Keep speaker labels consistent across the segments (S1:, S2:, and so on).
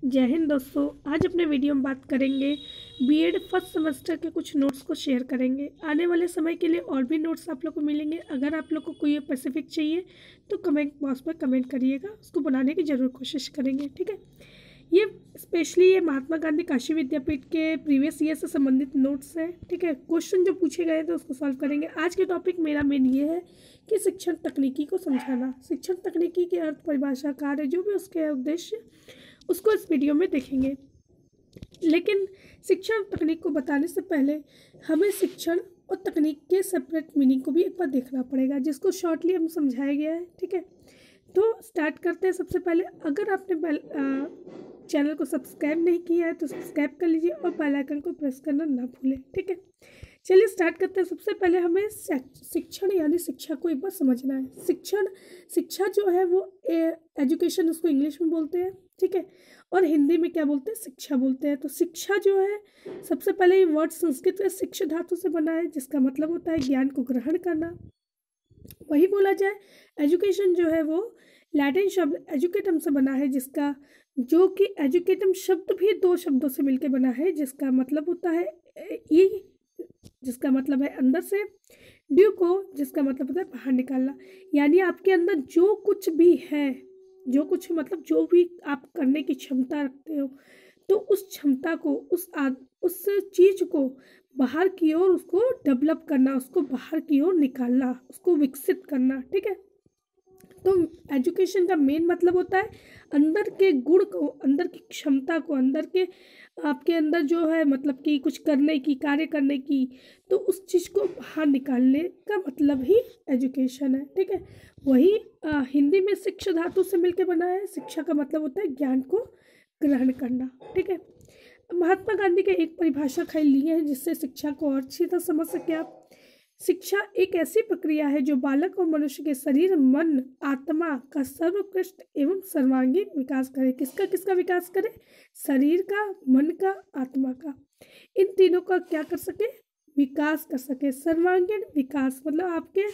S1: जय हिंद दोस्तों। आज अपने वीडियो में बात करेंगे बीएड फर्स्ट सेमेस्टर के कुछ नोट्स को शेयर करेंगे। आने वाले समय के लिए और भी नोट्स आप लोग को मिलेंगे। अगर आप लोग को कोई स्पेसिफिक चाहिए तो कमेंट बॉक्स में कमेंट करिएगा, उसको बनाने की ज़रूर कोशिश करेंगे। ठीक है, ये स्पेशली ये महात्मा गांधी काशी विद्यापीठ के प्रीवियस ईयर से संबंधित नोट्स हैं। ठीक है, क्वेश्चन जो पूछे गए थे उसको सॉल्व करेंगे। आज के टॉपिक मेरा मेन ये है कि शिक्षण तकनीकी को समझाना, शिक्षण तकनीकी के अर्थ, परिभाषा, कार्य, जो भी उसके उद्देश्य, उसको इस वीडियो में देखेंगे। लेकिन शिक्षण तकनीक को बताने से पहले हमें शिक्षण और तकनीक के सेपरेट मीनिंग को भी एक बार देखना पड़ेगा, जिसको शॉर्टली हम समझाया गया है। ठीक है, तो स्टार्ट करते हैं। सबसे पहले अगर आपने चैनल को सब्सक्राइब नहीं किया है तो सब्सक्राइब कर लीजिए और बेल आइकन को प्रेस करना ना भूलें। ठीक है, चलिए स्टार्ट करते हैं। सबसे पहले हमें शिक्षण यानी शिक्षा को एक बार समझना है। शिक्षा जो है वो एजुकेशन, उसको इंग्लिश में बोलते हैं। ठीक है, और हिंदी में क्या बोलते हैं? शिक्षा बोलते हैं। तो शिक्षा जो है, सबसे पहले ये वर्ड संस्कृत के शिक्षा धातु से बना है, जिसका मतलब होता है ज्ञान को ग्रहण करना। वही बोला जाए एजुकेशन जो है वो लैटिन शब्द एजुकेटम से बना है, जो कि एजुकेटम शब्द भी दो शब्दों से मिलकर बना है, जिसका मतलब होता है ई, जिसका मतलब है अंदर से, ड्यूको, जिसका मतलब होता है बाहर निकालना। यानी आपके अंदर जो कुछ भी है, जो कुछ मतलब जो भी आप करने की क्षमता रखते हो, तो उस क्षमता को, उस चीज को बाहर की ओर उसको डेवलप करना, उसको बाहर की ओर निकालना, उसको विकसित करना। ठीक है, तो एजुकेशन का मेन मतलब होता है अंदर के गुण को, अंदर की क्षमता को, अंदर के आपके अंदर जो है मतलब कि कुछ करने की, कार्य करने की, तो उस चीज़ को बाहर निकालने का मतलब ही एजुकेशन है। ठीक है, वही हिंदी में शिक्षा धातु से मिलकर बना है। शिक्षा का मतलब होता है ज्ञान को ग्रहण करना। ठीक है, महात्मा गांधी के एक परिभाषा खाई ली है जिससे शिक्षा को और अच्छी तरह समझ सके आप। शिक्षा एक ऐसी प्रक्रिया है जो बालक और मनुष्य के शरीर, मन, आत्मा का सर्वोत्कृष्ट एवं सर्वांगीण विकास करे। किसका किसका विकास करे? शरीर का, मन का, आत्मा का। इन तीनों का क्या कर सके? विकास कर सके। सर्वांगीण विकास मतलब आपके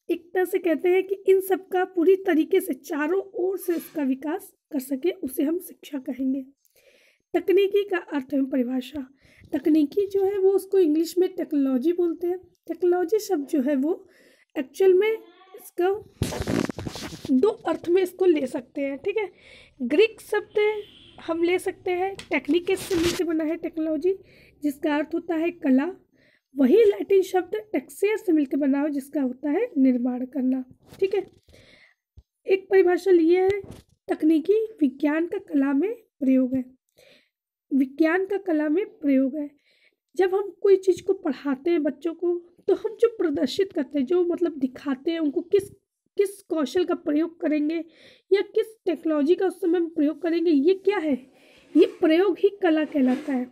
S1: एक तरह से कहते हैं कि इन सब का पूरी तरीके से चारों ओर से इसका विकास कर सके, उसे हम शिक्षा कहेंगे। तकनीकी का अर्थ एवं परिभाषा। तकनीकी जो है वो उसको इंग्लिश में टेक्नोलॉजी बोलते हैं। टेक्नोलॉजी शब्द जो है वो एक्चुअल में इसका दो अर्थ में इसको ले सकते हैं। ठीक है, ग्रीक शब्द हम ले सकते हैं, टेक्निक से मिलकर बना है टेक्नोलॉजी, जिसका अर्थ होता है कला। वही लैटिन शब्द टेक्सियर से मिलकर बना हो, जिसका होता है निर्माण करना। ठीक है, एक परिभाषा लिए है, तकनीकी विज्ञान का कला में प्रयोग है। विज्ञान का कला में प्रयोग है। जब हम कोई चीज़ को पढ़ाते हैं बच्चों को, तो हम जो प्रदर्शित करते हैं, जो मतलब दिखाते हैं उनको, किस किस कौशल का प्रयोग करेंगे या किस टेक्नोलॉजी का उस समय प्रयोग करेंगे, ये क्या है? ये प्रयोग ही कला कहलाता है।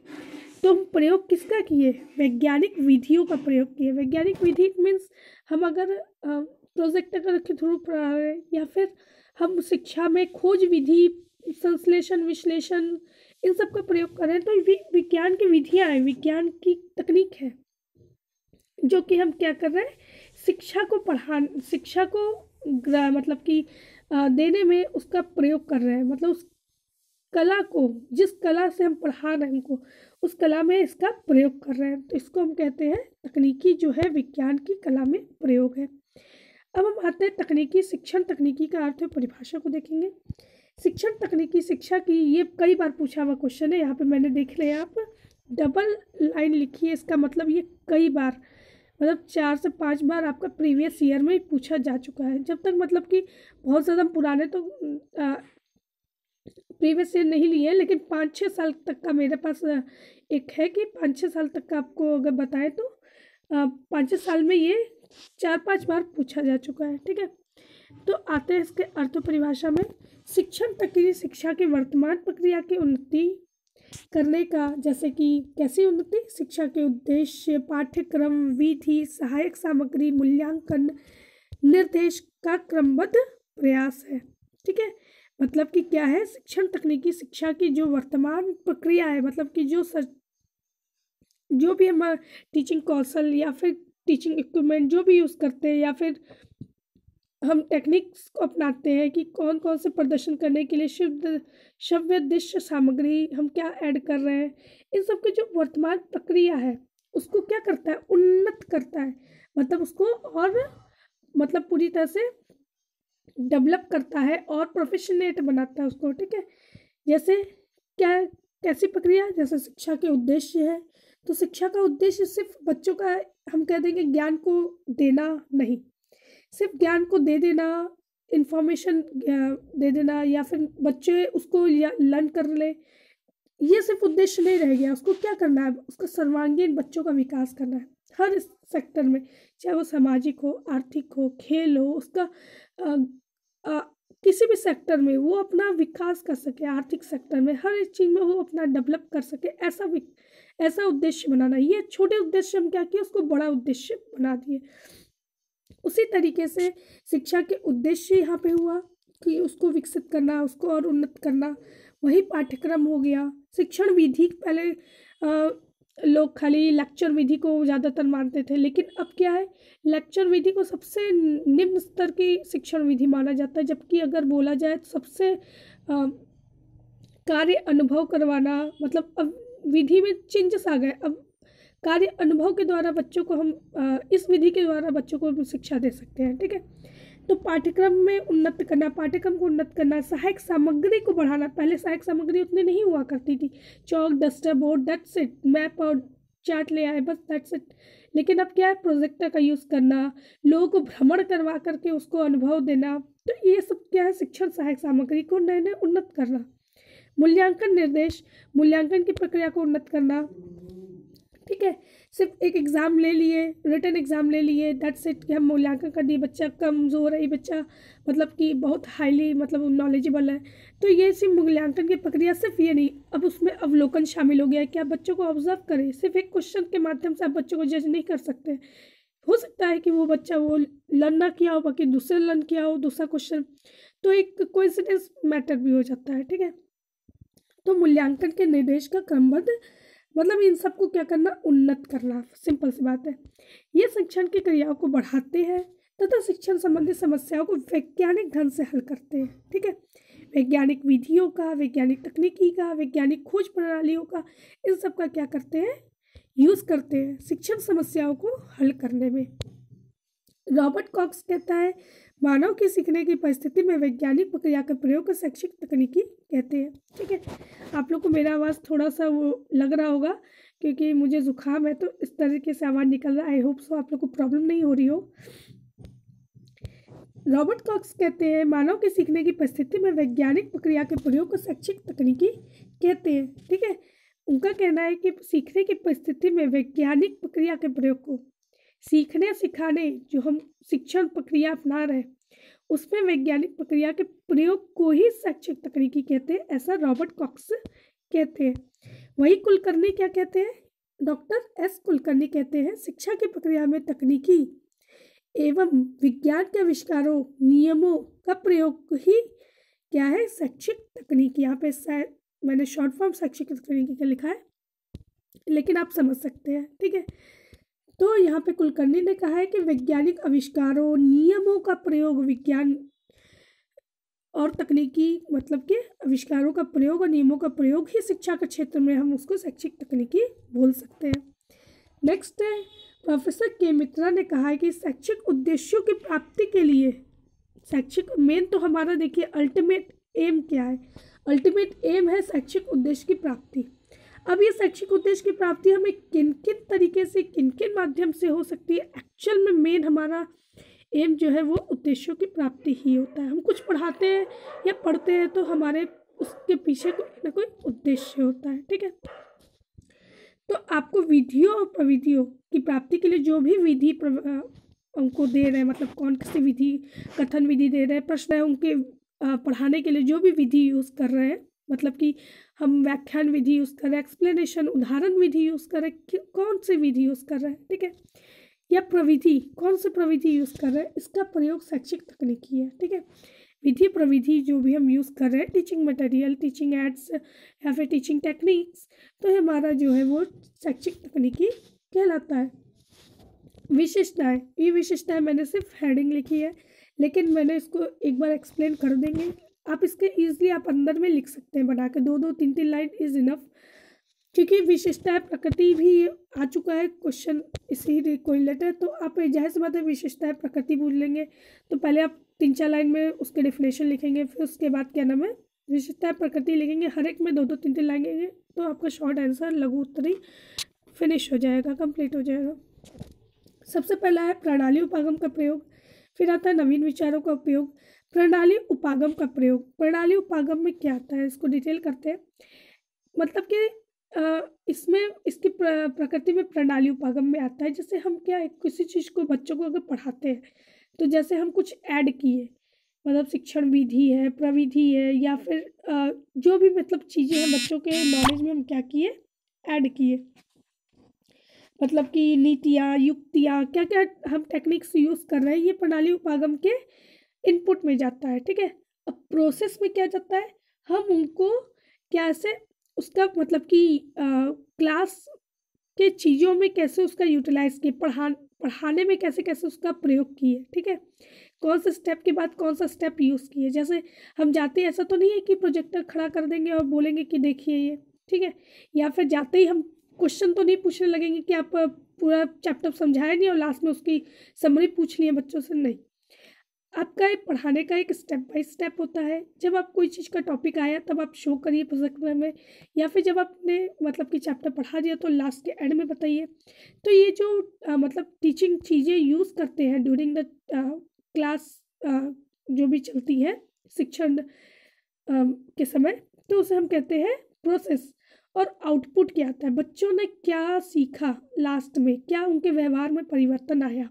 S1: तो हम प्रयोग किसका किए? वैज्ञानिक विधियों का प्रयोग किए। वैज्ञानिक विधि मीन्स हम अगर प्रोजेक्टर के थ्रू पढ़ा रहे हैं, या फिर हम शिक्षा में खोज विधि, संश्लेषण, विश्लेषण, इन सब का प्रयोग कर रहे हैं, तो विज्ञान की विधियां हैं, विज्ञान की तकनीक है, जो कि हम क्या कर रहे हैं? शिक्षा को मतलब कि देने में उसका प्रयोग कर रहे हैं। मतलब उस कला को, जिस कला से हम पढ़ा रहे हैं उनको, उस कला में इसका प्रयोग कर रहे हैं, तो इसको हम कहते हैं तकनीकी जो है विज्ञान की कला में प्रयोग है। अब हम आते हैं तकनीकी शिक्षण तकनीकी का अर्थ है परिभाषा को देखेंगे। शिक्षण तकनीकी शिक्षा की, ये कई बार पूछा हुआ क्वेश्चन है, यहाँ पे मैंने देख लिया, आप डबल लाइन लिखी है। इसका मतलब ये कई बार, मतलब 4 से 5 बार आपका प्रीवियस ईयर में पूछा जा चुका है। जब तक मतलब कि बहुत ज़्यादा पुराने तो प्रीवियस ईयर नहीं लिए, लेकिन 5-6 साल तक का मेरे पास एक है कि 5-6 साल तक का आपको अगर बताएं तो 5-6 साल में ये 4-5 बार पूछा जा चुका है। ठीक है, तो आते हैं इसके अर्थ परिभाषा में। शिक्षण तकनीकी शिक्षा की वर्तमान प्रक्रिया की उन्नति करने का, जैसे कि कैसी उन्नति? शिक्षा के उद्देश्य, पाठ्यक्रम, विधि, सहायक सामग्री, मूल्यांकन, निर्देश का क्रमबद्ध प्रयास है। ठीक है, मतलब कि क्या है? शिक्षण तकनीकी शिक्षा की जो वर्तमान प्रक्रिया है, मतलब कि जो भी हम टीचिंग कौशल या फिर टीचिंग इक्विपमेंट जो भी यूज़ करते हैं, या फिर हम टेक्निक्स को अपनाते हैं कि कौन कौन से प्रदर्शन करने के लिए शुद्ध श्रव्य दृश्य सामग्री हम क्या ऐड कर रहे हैं, इन सब की जो वर्तमान प्रक्रिया है उसको क्या करता है, उन्नत करता है। मतलब उसको और मतलब पूरी तरह से डेवलप करता है और प्रोफेशनेट बनाता है उसको, ठीक है। जैसे क्या, कैसी प्रक्रिया, जैसे शिक्षा के उद्देश्य है, तो शिक्षा का उद्देश्य सिर्फ बच्चों का हम कह देंगे ज्ञान को देना नहीं, सिर्फ ज्ञान को दे देना, इंफॉर्मेशन दे देना, या फिर बच्चे उसको लर्न कर ले, ये सिर्फ उद्देश्य नहीं रह गया। उसको क्या करना है, उसका सर्वांगीण बच्चों का विकास करना है हर सेक्टर में, चाहे वो सामाजिक हो, आर्थिक हो, खेल हो, उसका अ, अ, किसी भी सेक्टर में वो अपना विकास कर सके, आर्थिक सेक्टर में हर एक चीज़ में वो अपना डेवलप कर सके, ऐसा उद्देश्य बनाना। ये छोटे उद्देश्य हम क्या किए, उसको बड़ा उद्देश्य बना दिए। उसी तरीके से शिक्षा के उद्देश्य यहाँ पे हुआ कि उसको विकसित करना, उसको और उन्नत करना। वही पाठ्यक्रम हो गया। शिक्षण विधि पहले लोग खाली लेक्चर विधि को ज़्यादातर मानते थे, लेकिन अब क्या है, लेक्चर विधि को सबसे निम्न स्तर की शिक्षण विधि माना जाता है। जबकि अगर बोला जाए तो सबसे कार्य अनुभव करवाना, मतलब अब विधि में चेंजेस आ गए। अब कार्य अनुभव के द्वारा बच्चों को हम इस विधि के द्वारा बच्चों को शिक्षा दे सकते हैं, ठीक है। तो पाठ्यक्रम में उन्नत करना, पाठ्यक्रम को उन्नत करना, सहायक सामग्री को बढ़ाना। पहले सहायक सामग्री उतनी नहीं हुआ करती थी, chalk, duster, board, that's it, map और चार्ट ले आए, बस दैट्स इट। लेकिन अब क्या है, प्रोजेक्टर का यूज़ करना, लोगों को भ्रमण करवा करके उसको अनुभव देना, तो ये सब क्या है, शिक्षण सहायक सामग्री को नए नए उन्नत करना। मूल्यांकन निर्देश, मूल्यांकन की प्रक्रिया को उन्नत करना, ठीक है। सिर्फ एक एग्ज़ाम ले लिए, रिटन एग्ज़ाम ले लिए, दैट्स इट, कि हम मूल्यांकन कर दिए, बच्चा कमज़ोर है, बच्चा मतलब कि बहुत हाईली मतलब नॉलेजेबल है, तो ये सिर्फ मूल्यांकन की प्रक्रिया सिर्फ ये नहीं, अब उसमें अवलोकन शामिल हो गया है कि आप बच्चों को ऑब्जर्व करें। सिर्फ एक क्वेश्चन के माध्यम से आप बच्चों को जज नहीं कर सकते। हो सकता है कि वो बच्चा वो लर्न ना किया हो, बाकी दूसरे लर्न किया हो दूसरा क्वेश्चन, तो एक कोइंसिडेंस मैटर भी हो जाता है, ठीक है। तो मूल्यांकन के निर्देश का क्रमबद्ध मतलब इन सबको क्या करना, उन्नत करना, सिंपल सी बात है। ये शिक्षण की क्रियाओं को बढ़ाते हैं तथा शिक्षण संबंधी समस्याओं को वैज्ञानिक ढंग से हल करते हैं, ठीक है। वैज्ञानिक विधियों का, वैज्ञानिक तकनीकी का, वैज्ञानिक खोज प्रणालियों का, इन सब का क्या करते हैं, यूज़ करते हैं शिक्षण समस्याओं को हल करने में। रॉबर्ट कॉक्स कहता है, मानव की सीखने की परिस्थिति में वैज्ञानिक प्रक्रिया का प्रयोग को शैक्षिक तकनीकी कहते हैं, ठीक है। आप लोग को मेरा आवाज़ थोड़ा सा वो लग रहा होगा क्योंकि मुझे ज़ुकाम है, तो इस तरीके से आवाज़ निकल रहा है। आई होप सो आप लोग को प्रॉब्लम नहीं हो रही हो। रॉबर्ट कॉक्स कहते हैं, मानव के सीखने की परिस्थिति में वैज्ञानिक प्रक्रिया के प्रयोग को शैक्षिक तकनीकी कहते हैं, ठीक है। उनका कहना है कि सीखने की परिस्थिति में वैज्ञानिक प्रक्रिया के प्रयोग को, सीखने सिखाने जो हम शिक्षण प्रक्रिया अपना रहे उसमें वैज्ञानिक प्रक्रिया के प्रयोग को ही शैक्षिक तकनीकी कहते हैं, ऐसा रॉबर्ट कॉक्स कहते हैं। वही कुलकर्णी क्या कहते हैं, डॉक्टर एस कुलकर्णी कहते हैं, शिक्षा की प्रक्रिया में तकनीकी एवं विज्ञान के आविष्कारों, नियमों का प्रयोग ही क्या है, शैक्षिक तकनीकी। यहाँ पे मैंने शॉर्ट फॉर्म शैक्षिक तकनीकी का लिखा है, लेकिन आप समझ सकते हैं, ठीक है। तो यहाँ पे कुलकर्णी ने कहा है कि वैज्ञानिक आविष्कारों, नियमों का प्रयोग, विज्ञान और तकनीकी मतलब कि आविष्कारों का प्रयोग और नियमों का प्रयोग ही शिक्षा के क्षेत्र में हम उसको शैक्षिक तकनीकी बोल सकते हैं। नेक्स्ट है, प्रोफेसर के मित्रा ने कहा है कि शैक्षिक उद्देश्यों की प्राप्ति के लिए, शैक्षिक मेन तो हमारा देखिए अल्टीमेट एम क्या है, अल्टीमेट एम है शैक्षिक उद्देश्य की प्राप्ति। अब ये शैक्षिक उद्देश्य की प्राप्ति हमें किन किन तरीके से, किन किन माध्यम से हो सकती है, एक्चुअल में मेन हमारा एम जो है वो उद्देश्यों की प्राप्ति ही होता है। हम कुछ पढ़ाते हैं या पढ़ते हैं तो हमारे उसके पीछे कोई ना कोई उद्देश्य होता है, ठीक है। तो आपको विधियों और प्रविधियों की प्राप्ति के लिए जो भी विधि उनको दे रहे हैं, मतलब कौन सी विधि, कथन विधि दे रहे हैं, प्रश्न है उनके पढ़ाने के लिए जो भी विधि यूज़ कर रहे हैं, मतलब कि हम व्याख्यान विधि यूज़ कर रहे हैं, एक्सप्लेनेशन उदाहरण विधि यूज़ कर रहे हैं, कौन सी विधि यूज़ कर रहे हैं, ठीक है, या प्रविधि कौन सी प्रविधि यूज़ कर रहे हैं, इसका प्रयोग शैक्षिक तकनीकी है, ठीक है। विधि प्रविधि जो भी हम यूज़ कर रहे हैं, टीचिंग मटेरियल, टीचिंग एड्स या फिर टीचिंग टेक्निक्स, तो हमारा जो है वो शैक्षिक तकनीकी कहलाता है। विशिष्टताएं, ये विशिष्टताएं मैंने सिर्फ हेडिंग लिखी है, लेकिन मैंने इसको एक बार एक्सप्लेन कर देंगे। आप इसके ईजिली आप अंदर में लिख सकते हैं बना के, 2-2 3-3 लाइन इज़ इनफ। क्योंकि विशेषताएं प्रकृति भी आ चुका है क्वेश्चन इसी को रिलेटेड, तो आप जाहिर सी बात है विशेषताएं प्रकृति पूछ लेंगे तो पहले आप 3-4 लाइन में उसके डेफिनेशन लिखेंगे, फिर उसके बाद क्या नाम है विशेषताएं प्रकृति लिखेंगे, हर एक में 2-2 3-3 लाइन लिखेंगे, तो आपका शॉर्ट आंसर लघु उत्तरी फिनिश हो जाएगा, कंप्लीट हो जाएगा। सबसे पहला है प्रणाली उपागम का प्रयोग, फिर आता है नवीन विचारों का उपयोग। प्रणाली उपागम का प्रयोग, प्रणाली उपागम में क्या आता है इसको डिटेल करते हैं। मतलब कि इसमें इसकी प्रकृति में प्रणाली उपागम में आता है, जैसे हम क्या है किसी चीज़ को बच्चों को अगर पढ़ाते हैं तो जैसे हम कुछ ऐड किए, मतलब शिक्षण विधि है, प्रविधि है, या फिर जो भी मतलब चीज़ें हैं बच्चों के नॉलेज में हम क्या किए ऐड किए, मतलब कि नीतियाँ युक्तियाँ क्या क्या हम टेक्निक्स यूज़ कर रहे हैं, ये प्रणाली उपागम के इनपुट में जाता है। ठीक है, अब प्रोसेस में क्या जाता है, हम उनको कैसे उसका मतलब कि क्लास के चीज़ों में कैसे उसका यूटिलाइज किए, पढ़ाने में कैसे कैसे उसका प्रयोग किए। ठीक है, कौन सा स्टेप के बाद कौन सा स्टेप यूज़ किए, जैसे हम जाते ऐसा तो नहीं है कि प्रोजेक्टर खड़ा कर देंगे और बोलेंगे कि देखिए ये, ठीक है, या फिर जाते ही हम क्वेश्चन तो नहीं पूछने लगेंगे कि आप पूरा चैप्टर समझाया नहीं और लास्ट में उसकी समरी पूछ लिए बच्चों से, नहीं। आपका एक पढ़ाने का एक स्टेप बाय स्टेप होता है। जब आप कोई चीज़ का टॉपिक आया तब आप शो करिए प्रोजेक्टर में, या फिर जब आपने मतलब कि चैप्टर पढ़ा दिया तो लास्ट के एंड में बताइए। तो ये जो मतलब टीचिंग चीज़ें यूज़ करते हैं ड्यूरिंग द क्लास जो भी चलती है शिक्षण के समय, तो उसे हम कहते हैं प्रोसेस। और आउटपुट क्या आता है, बच्चों ने क्या सीखा लास्ट में, क्या उनके व्यवहार में परिवर्तन आया,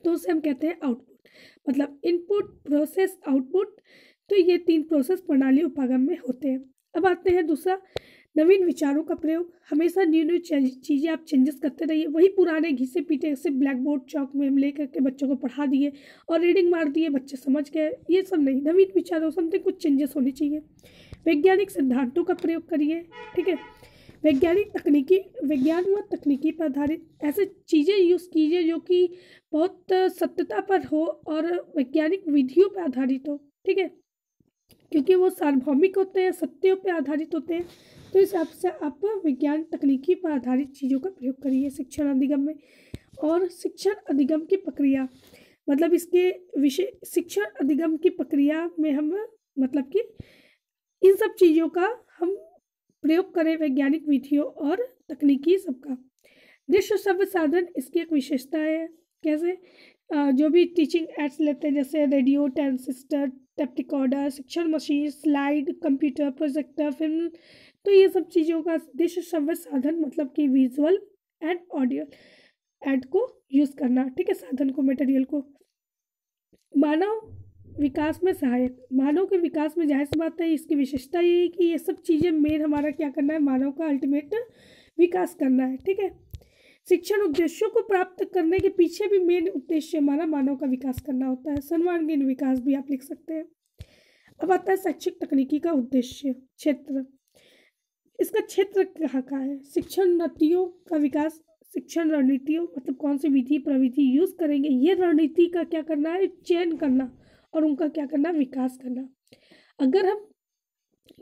S1: तो उसे हम कहते हैं आउटपुट। मतलब इनपुट प्रोसेस आउटपुट, तो ये 3 प्रोसेस प्रणाली उपागम में होते हैं। अब आते हैं दूसरा, नवीन विचारों का प्रयोग। हमेशा न्यू न्यू चीज़ें आप चेंजेस करते रहिए, वही पुराने घिसे पीटे से ब्लैक बोर्ड चौक में हम ले करके बच्चों को पढ़ा दिए और रीडिंग मार दिए, बच्चे समझ गए, ये सब नहीं। नवीन विचारों समथिंग कुछ चेंजेस होने चाहिए। वैज्ञानिक सिद्धांतों का प्रयोग करिए। ठीक है, विज्ञान व तकनीकी पर आधारित ऐसे चीज़ें यूज़ कीजिए जो कि बहुत सत्यता पर हो और वैज्ञानिक विधियों पर आधारित हो। ठीक है, क्योंकि वो सार्वभौमिक होते हैं, सत्यों पर आधारित होते हैं, तो इस हिसाब से आप विज्ञान तकनीकी पर आधारित चीज़ों का प्रयोग करिए शिक्षण अधिगम में। और शिक्षण अधिगम की प्रक्रिया, मतलब इसके विषय शिक्षण अधिगम की प्रक्रिया में हम मतलब कि इन सब चीज़ों का हम प्रयोग करें, वैज्ञानिक विधियों और तकनीकी सबका। दृश्य श्रव्य साधन इसकी एक विशेषता है। कैसे जो भी टीचिंग एड्स लेते हैं जैसे रेडियो, ट्रांजिस्टर, टेप रिकॉर्डर, शिक्षण machine, slide, computer, projector, film, तो ये सब चीज़ों का दृश्य श्रव्य साधन मतलब कि विजुअल एंड ऑडियो एड को यूज़ करना। ठीक है, साधन को, मटेरियल को। मानव विकास में सहायक, मानव के विकास में जाहिर सी बात है इसकी विशेषता ये है कि ये सब चीज़ें मेन हमारा क्या करना है, मानव का अल्टीमेट विकास करना है। ठीक है, शिक्षण उद्देश्यों को प्राप्त करने के पीछे भी मेन उद्देश्य हमारा मानव का विकास करना होता है, सर्वांगीण विकास भी आप लिख सकते हैं। अब आता है शैक्षिक तकनीकी का उद्देश्य क्षेत्र। इसका क्षेत्र कहाँ का है, शिक्षण नीतियों का विकास, शिक्षण रणनीतियों मतलब कौन सी विधि प्रविधि यूज़ करेंगे, ये रणनीति का क्या करना है, चयन करना और उनका क्या करना, विकास करना। अगर हम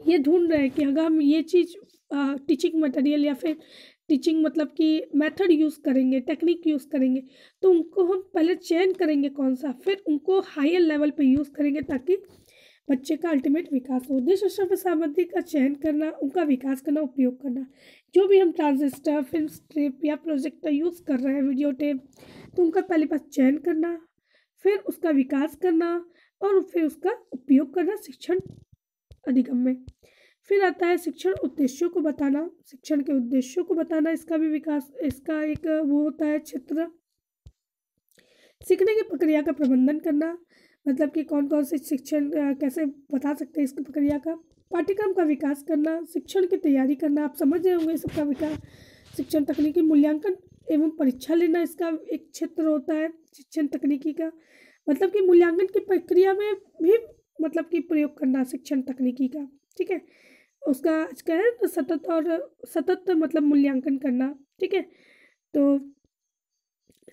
S1: ये ढूंढ रहे हैं कि अगर हम ये चीज़ टीचिंग मटेरियल या फिर टीचिंग मतलब कि मेथड यूज़ करेंगे, टेक्निक यूज़ करेंगे, तो उनको हम पहले चयन करेंगे कौन सा, फिर उनको हायर लेवल पे यूज़ करेंगे ताकि बच्चे का अल्टीमेट विकास हो। उद्देश्य श्रव्य सामग्री का चयन करना, उनका विकास करना, उपयोग करना। जो भी हम ट्रांजिस्टर, फिल्म स्ट्रिप या प्रोजेक्टर यूज़ कर रहे हैं, वीडियो टेप, तो उनका पहले बात चयन करना, फिर उसका विकास करना और फिर उसका उपयोग करना शिक्षण अधिगम में। फिर आता है शिक्षण उद्देश्यों को बताना, शिक्षण के उद्देश्यों को बताना, इसका भी विकास, इसका एक वो होता है क्षेत्र। सीखने की प्रक्रिया का प्रबंधन करना, मतलब कि कौन कौन से शिक्षण कैसे बता सकते हैं इसकी प्रक्रिया का। पाठ्यक्रम का विकास करना, शिक्षण की तैयारी करना, आप समझ रहे होंगे सबका विकास। शिक्षण तकनीकी मूल्यांकन एवं परीक्षा लेना इसका एक क्षेत्र होता है शिक्षण तकनीकी का, मतलब कि मूल्यांकन की प्रक्रिया में भी मतलब कि प्रयोग करना शिक्षण तकनीकी का। ठीक है, उसका क्या है तो सतत मतलब मूल्यांकन करना। ठीक है, तो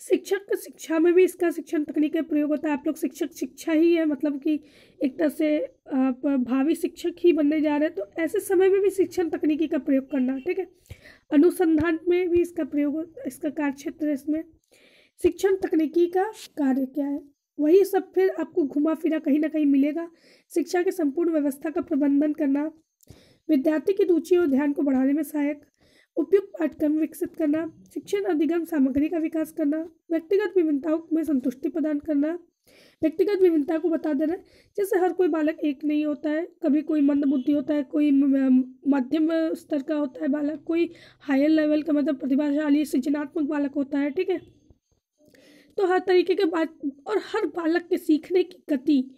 S1: शिक्षक शिक्षा में भी इसका शिक्षण तकनीक का प्रयोग होता है। आप लोग शिक्षक शिक्षा ही है, मतलब कि एक तरह से आप भावी शिक्षक ही बनने जा रहे हैं, तो ऐसे समय में भी शिक्षण तकनीकी का प्रयोग करना, ठीक है। अनुसंधान में भी इसका प्रयोग होता है, इसका कार्य क्षेत्र है। इसमें शिक्षण तकनीकी का कार्य क्या है, वही सब फिर आपको घुमा फिरा कहीं ना कहीं मिलेगा। शिक्षा के संपूर्ण व्यवस्था का प्रबंधन करना, विद्यार्थी की रुचि और ध्यान को बढ़ाने में सहायक, उपयुक्त पाठ्यक्रम विकसित करना, शिक्षण अधिगम सामग्री का विकास करना, व्यक्तिगत विभिन्नताओं में संतुष्टि प्रदान करना। व्यक्तिगत विभिन्नता को बता देना, जैसे हर कोई बालक एक नहीं होता है, कभी कोई मंद बुद्धि होता है, कोई मध्यम स्तर का होता है बालक, कोई हायर लेवल का मतलब प्रतिभाशाली सृजनात्मक बालक होता है, ठीक है। तो हर तरीके के बात, और हर बालक के सीखने की गति,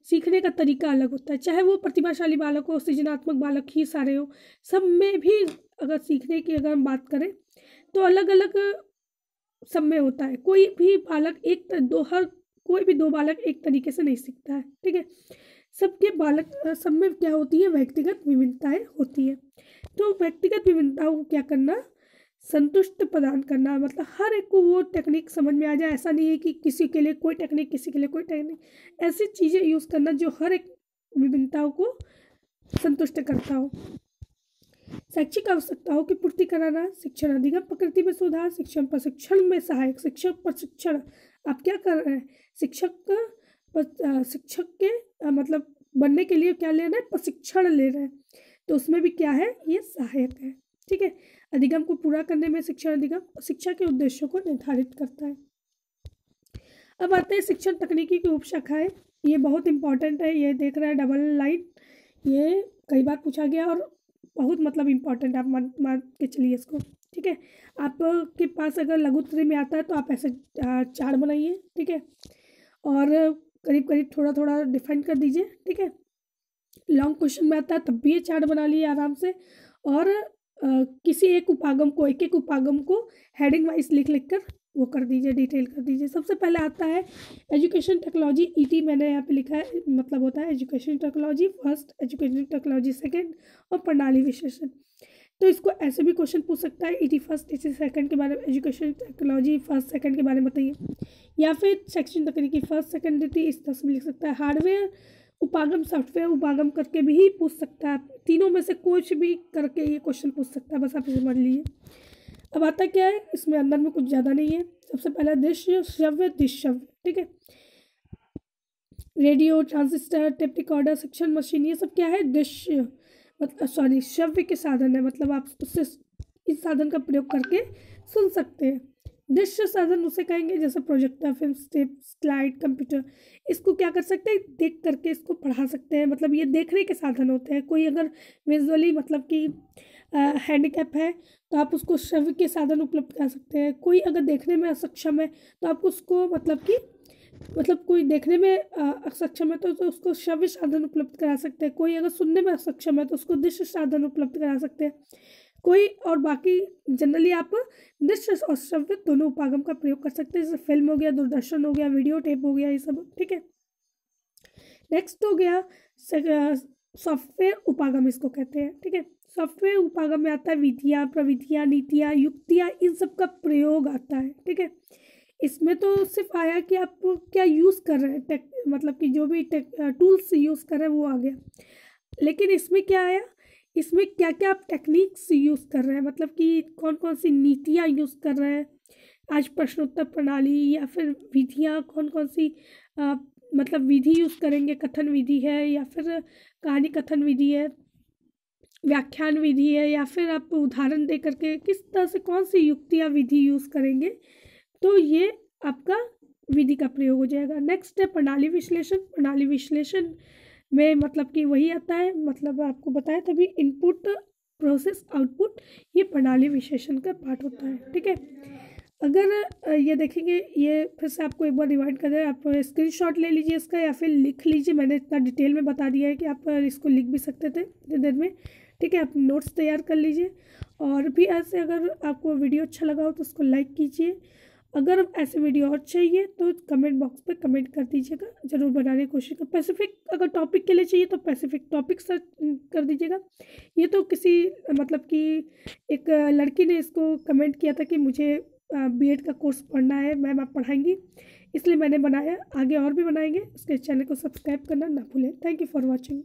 S1: सीखने का तरीका अलग होता है, चाहे वो प्रतिभाशाली बालक हो, सृजनात्मक बालक ही सारे हो, सब में भी अगर सीखने की अगर हम बात करें तो अलग अलग सब में होता है। कोई भी बालक कोई भी दो बालक एक तरीके से नहीं सीखता है, ठीक है। सबके बालक सब में क्या होती है, व्यक्तिगत विभिन्नताएं होती है। तो व्यक्तिगत विभिन्नताओं को क्या करना, संतुष्ट प्रदान करना, मतलब हर एक को वो टेक्निक समझ में आ जाए। ऐसा नहीं है कि किसी के लिए कोई टेक्निक, किसी के लिए कोई टेक्निक, ऐसी चीज़ें यूज़ करना जो हर एक विभिन्नताओं को संतुष्ट करता हो। शैक्षिक आवश्यकताओं की पूर्ति कराना, शिक्षण अधिगम प्रकृति में सुधार, शिक्षण प्रशिक्षण में सहायक, शिक्षक प्रशिक्षण। आप क्या कर रहे हैं, शिक्षक के मतलब बनने के लिए क्या ले रहे हैं, प्रशिक्षण ले रहे हैं, तो उसमें भी क्या है, ये सहायक है, ठीक है। अधिगम को पूरा करने में शिक्षण अधिगम शिक्षा के उद्देश्यों को निर्धारित करता है। अब आते हैं शिक्षण तकनीकी की उपशाखाएं। ये बहुत इंपॉर्टेंट है, ये देख रहे हैं डबल लाइन, ये कई बार पूछा गया और बहुत मतलब इम्पॉर्टेंट, आप मान के चलिए इसको, ठीक है। आपके पास अगर लघुत्तरी में आता है तो आप ऐसे चार्ट बनाइए, ठीक है, और करीब करीब थोड़ा थोड़ा डिफाइन कर दीजिए, ठीक है। लॉन्ग क्वेश्चन में आता है तब भी ये चार्ट बना लिए आराम से, और किसी एक उपागम को हेडिंग वाइज लिख कर वो कर दीजिए, डिटेल कर दीजिए। सबसे पहले आता है एजुकेशन टेक्नोलॉजी, ईटी मैंने यहाँ पे लिखा है, मतलब होता है education technology first, education technology second, और प्रणाली विश्लेषण। तो इसको ऐसे भी क्वेश्चन पूछ सकता है, ईटी फर्स्ट ईटी सेकंड के बारे में, एजुकेशन टेक्नोलॉजी फर्स्ट सेकंड के बारे में बताइए, या फिर सेक्शन तकनीकी फर्स्ट सेकंड ईटी, इस तरह से भी लिख सकता है। हार्डवेयर उपागम, सॉफ्टवेयर उपागम करके भी पूछ सकता है, तीनों में से कुछ भी करके ये क्वेश्चन पूछ सकता है, बस आप समझ लीजिए। अब आता क्या है, इसमें अंदर में कुछ ज़्यादा नहीं है। सबसे पहला दृश्य श्रव्य दृश्यव्य, ठीक है। रेडियो, ट्रांजिस्टर, टेप रिकॉर्डर, शिक्षण मशीन, ये सब क्या है, दृश्य मतलब श्रव्य के साधन है, मतलब आप उससे इस साधन का प्रयोग करके सुन सकते हैं। दृश्य साधन उसे कहेंगे जैसे projector, film, tape, slide, computer. इसको क्या कर सकते हैं, देख करके इसको पढ़ा सकते हैं, मतलब ये देखने के साधन होते हैं। कोई अगर विजुअली मतलब कि हैंडीकैप है तो आप उसको श्रव्य के साधन उपलब्ध करा सकते हैं। कोई अगर देखने में असक्षम है तो आप उसको मतलब कोई देखने में असक्षम है तो उसको श्रव्य साधन उपलब्ध करा सकते हैं। कोई अगर सुनने में असक्षम है तो उसको दृश्य साधन उपलब्ध करा सकते हैं। कोई और बाकी जनरली आप दृश्य और श्रव्य दोनों उपागम का प्रयोग कर सकते हैं, जैसे फिल्म हो गया, दूरदर्शन हो गया, वीडियो टेप हो गया, ये सब, ठीक है। नेक्स्ट हो गया सॉफ्टवेयर उपागम, इसको कहते हैं, ठीक है। सॉफ्टवेयर उपागम में आता है विधियाँ, प्रविधियाँ, नीतियाँ, युक्तियाँ, इन सब का प्रयोग आता है, ठीक है। इसमें तो सिर्फ आया कि आप क्या यूज़ कर रहे हैं, मतलब कि जो भी टूल्स यूज़ कर रहे हैं वो आ गया, लेकिन इसमें क्या आया, इसमें क्या क्या आप टेक्निक्स यूज़ कर रहे हैं, मतलब कि कौन कौन सी नीतियाँ यूज़ कर रहे हैं, आज प्रश्नोत्तर प्रणाली, या फिर विधियाँ कौन कौन सी मतलब विधि यूज़ करेंगे, कथन विधि है या फिर कहानी कथन विधि है, व्याख्यान विधि है, या फिर आप उदाहरण दे करके किस तरह से कौन सी युक्ति या विधि यूज़ करेंगे, तो ये आपका विधि का प्रयोग हो जाएगा। नेक्स्ट है प्रणाली विश्लेषण। प्रणाली विश्लेषण में मतलब कि वही आता है, मतलब आपको बताया तभी, इनपुट, प्रोसेस, आउटपुट, ये प्रणाली विश्लेषण का पार्ट होता है, ठीक है। अगर ये देखेंगे, ये फिर से आपको एक बार रिवाइंड कर दे, आप स्क्रीनशॉट ले लीजिए इसका या फिर लिख लीजिए, मैंने इतना डिटेल में बता दिया है कि आप इसको लिख भी सकते थे इतनी देर में, ठीक है। आप नोट्स तैयार कर लीजिए, और भी ऐसे अगर आपको वीडियो अच्छा लगा हो तो उसको लाइक कीजिए, अगर ऐसे वीडियो और चाहिए तो कमेंट बॉक्स पे कमेंट कर दीजिएगा, ज़रूर बनाने की कोशिश कर। स्पेसिफिक अगर टॉपिक के लिए चाहिए तो स्पेसिफिक टॉपिक सर्च कर दीजिएगा। ये तो किसी मतलब कि एक लड़की ने इसको कमेंट किया था कि मुझे बीएड का कोर्स पढ़ना है, मैम आप पढ़ाएंगी, इसलिए मैंने बनाया। आगे और भी बनाएंगे, उसके चैनल को सब्सक्राइब करना ना भूलें। Thank you for watching.